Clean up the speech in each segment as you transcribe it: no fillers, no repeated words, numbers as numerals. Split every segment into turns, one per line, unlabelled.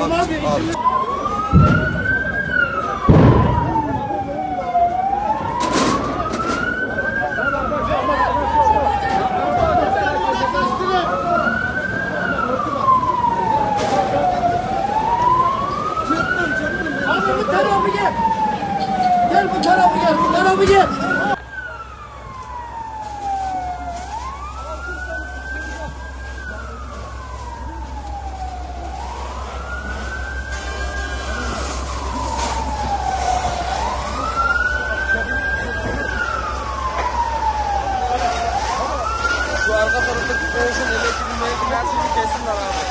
Tamam abi.
Abi bu tarafa gel. Gel bu tarafa gel. Bu tarafa gel.
Şu arka taraftaki koğuşun elektriğini her şeyi kesinler abi.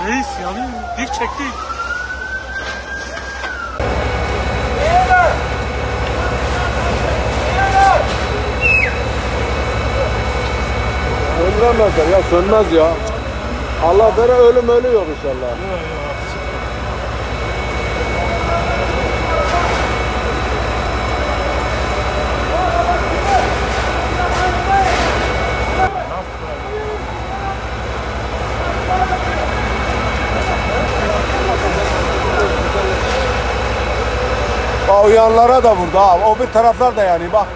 Reis yanıyor. Dik çektik.
Söndüremezler ya, sönmez ya. Allah vere, ölüm yok inşallah. Uyanlara da vurdu ha. O bir taraflar da yani bak.